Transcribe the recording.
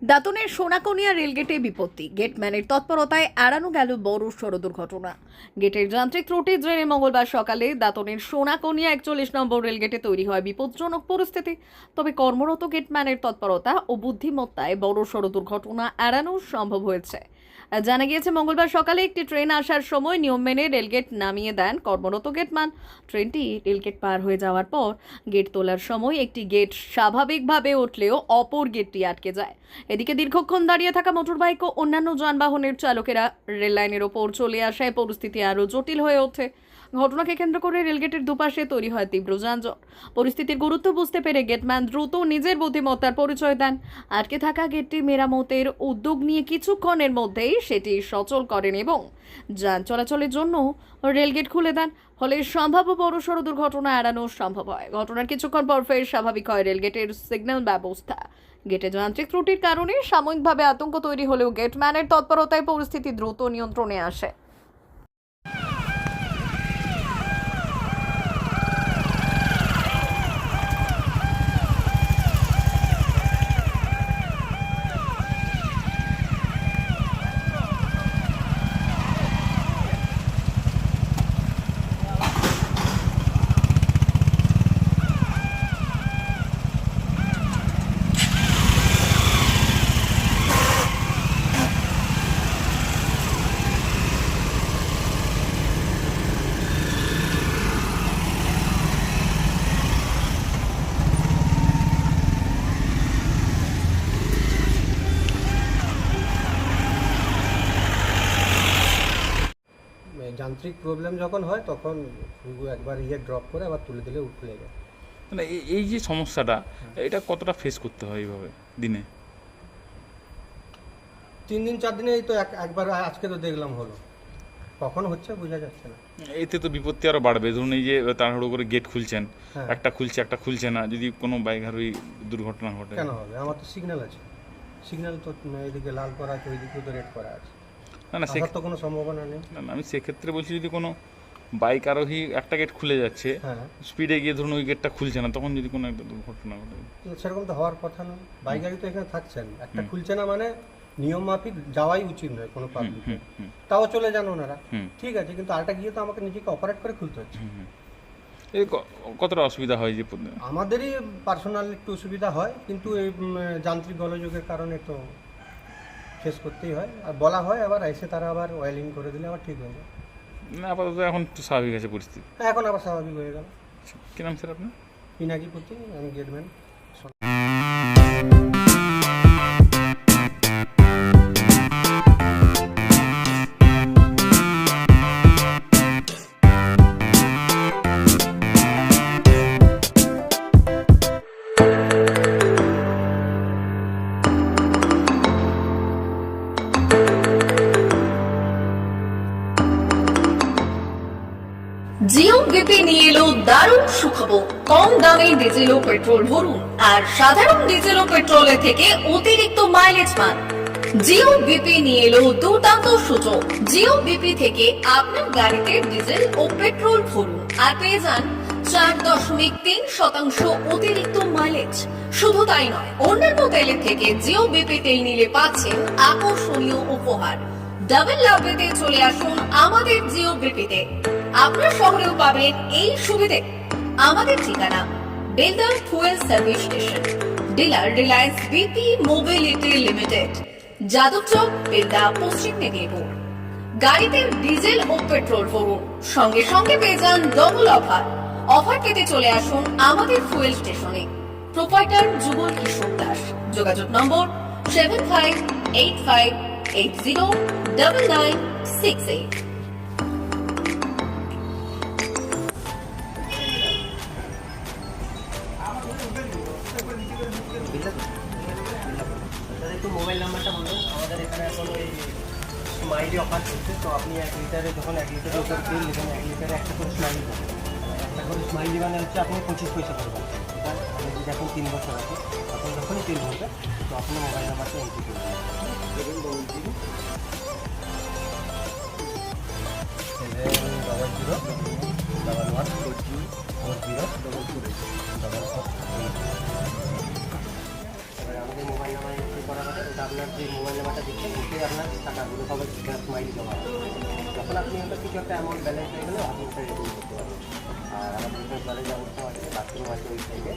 দাঁতনের সোনাকনিয়া রেলগেটে বিপত্তি, গেটম্যানের তৎপরতায় এড়ানো গেল বড় সড় দুর্ঘটনা। গেটের যান্ত্রিক ত্রুটির জেরে মঙ্গলবার সকালে দাঁতনের সোনাকনিয়া 41 নম্বর রেলগেটে তৈরি হয় বিপজ্জনক পরিস্থিতি। তবে কর্মরত গেটম্যানের তৎপরতা ও বুদ্ধিমত্তায় বড় সড় দুর্ঘটনা এড়ানো সম্ভব হয়েছে। জানা গিয়েছে, মঙ্গলবার সকালে একটি ট্রেন আসার সময় নিয়ম মেনে রেলগেট নামিয়ে দেন কর্মরত গেটম্যান। ট্রেনটি রেলগেট পার হয়ে যাওয়ার পর গেট তোলার সময় একটি গেট স্বাভাবিকভাবে উঠলেও অপর গেটটি আটকে যায়। এদিকে দীর্ঘক্ষণ দাঁড়িয়ে থাকা মোটরবাইক ও অন্যান্য যানবাহনের চালকেরা রেল লাইনের ওপর চলে আসায় পরিস্থিতি আরও জটিল হয়ে ওঠে। ঘটনাকে কেন্দ্র করে রেলগেটের দুপাশে তৈরি হয় তীব্র যানজট। পরিস্থিতির গুরুত্ব বুঝতে পেরে গেটম্যান দ্রুত নিজের বুদ্ধিমত্তার পরিচয় দেন। আটকে থাকা গেটটি মেরামতের উদ্যোগ নিয়ে কিছুক্ষণের মধ্যেই সেটি সচল করেন এবং যান চলাচলের জন্য রেলগেট খুলে দেন। ফলে সম্ভাব্য বড়সড় দুর্ঘটনা এড়ানো সম্ভব হয়। ঘটনার কিছুক্ষণ পর ফের স্বাভাবিক হয় রেলগেটের সিগন্যাল ব্যবস্থা। গেটে যান্ত্রিক ত্রুটির কারণে সাময়িকভাবে আতঙ্ক তৈরি হলেও গেটম্যানের তৎপরতায় পরিস্থিতি দ্রুত নিয়ন্ত্রণে আসে। যান্ত্রিক প্রবলেম যখন হয় তখন একবার ড্রপ করে আবার তুলে দিলে খুলে যায়। মানে এই যে সমস্যাটা, এটা কতটা ফেস করতে হয় এইভাবে দিনে? 3 দিন 4 দিনে এই তো একবার আজকে তো দেখলাম হলো, কখন হচ্ছে বোঝা যাচ্ছে না। এতে তো বিপত্তি আরও বাড়বে। ধরুন এই যে তাড়াহুড়ো করে গেট খুলছেন, হ্যাঁ। একটা খুলছে না, যদি কোনো বাইক আরোহী দুর্ঘটনা ঘটে। কেন হবে? আমার তো সিগন্যাল আছে, সিগন্যাল তো এদিকে লাল করা আছে, ওইদিকে তো রেড করা আছে। না আমার তো কোনো সম্ভাবনা নেই। না, আমি সেক্ষেত্রে বলছি, যদি কোনো বাইক আরোহী একটা গেট খুলে যাচ্ছে, হ্যাঁ, স্পিডে গিয়ে ধরুন ওই গেটটা খুলছে না, তখন যদি কোনো একটা দুর্ঘটনা ঘটে। সেরকম তো হওয়ার কথা নয়। বাইক গাড়ি তো এখানে থাকছেন, একটা খুলছে না মানে নিয়ম মাফিক যাওয়াই উচিত নয় কোনো পাবলিক। তাও চলে যান ওনারা, ঠিক আছে, কিন্তু আরেকটা গিয়ে তো আমাকে নিজেকে অপারেট করে খুলতে হচ্ছে। এই কতটা অসুবিধা হয় যে আমাদেরই পার্সোনাল একটু অসুবিধা হয়, কিন্তু এই যান্ত্রিক গোলযোগের কারণে তো ফেস করতেই হয়। আর বলা হয় আবার এসে তারা আবার ওয়েলিং করে দিলে আবার ঠিক হয়ে যায়। না, আপাতত এখন তো স্বাভাবিক আছে পরিস্থিতি। হ্যাঁ, এখন আবার স্বাভাবিক হয়ে গেল। কী নাম স্যার আপনার? পিনাকিপতি, আমি গেটম্যান। জিও বিপি নিয়ে এলো দারুণ সুখবর। কম দামে ডিজেল ও পেট্রোল ভরুন আর সাধারণ ডিজেল ও পেট্রোলের থেকে অতিরিক্ত মাইলেজ পান। জিও বিপি নিয়ে এলো দুর্দান্ত সুযোগ। জিও বিপি থেকে আপনার গাড়িতে ডিজেল ও পেট্রোল ভরুন আর পেয়ে যান 4.3% অতিরিক্ত মাইলেজ। শুধু তাই নয়, অন্যান্য তেলের থেকে জিও বিপি তেল নিলে পাচ্ছেন আকর্ষণীয় উপহার। ডাবল লাভ পেতে চলে আসুন আমাদের জিও বিপিতে। আপনার শহরেও পাবেন এই সুবিধে। আমাদের ঠিকানা Belda fuel service station, dealer Reliance BP mobility limited, Jadabchak, Belda, পশ্চিম মেদিনীপুর। গাড়িতে ডিজেল ও পেট্রোল ভরুন, সঙ্গে সঙ্গে পেয়ে যান ডবল অফার। অফার পেতে চলে আসুন আমাদের ফুয়েল স্টেশনে। প্রোপাইটার যুগল কিশোর দাস। যোগাযোগ নম্বর 7585809968। একটু মোবাইল নাম্বারটা বলুন। আমাদের এখানে এখন ওই স্মাইলি অফার চলছে, তো আপনি 1 লিটারে যখন 1 লিটারের উপর তেল নেবেন, 1 লিটারে একটা করে স্মাইলি পাবেন। একটা করে স্মাইলি মানে হচ্ছে আপনি 25 পয়সা করবেন। আপনি যদি এখন 3 বছর আছে, তখন যখনই তেল ভরবে তো আপনার মোবাইল নাম্বারটা এন্ট্রি করবেন। 7001140 যে মোবাইল নাম্বার এন্ট্রি করা হবে ওটা আপনার যে মোবাইল নাম্বারটা দিচ্ছেন ওতে আপনার টাকাগুলো সবাই স্মাইলি জমা হবে। যখন আপনি ওটা কিছু একটা অ্যামাউন্ট ব্যালেন্স হয়ে গেলে আপনি ওটা রিডিম করতে পারবেন। আর আমাদের এখানে ব্যালেন্স ব্যবস্থা আছে, বাথরুম আছে ওই সাইডে।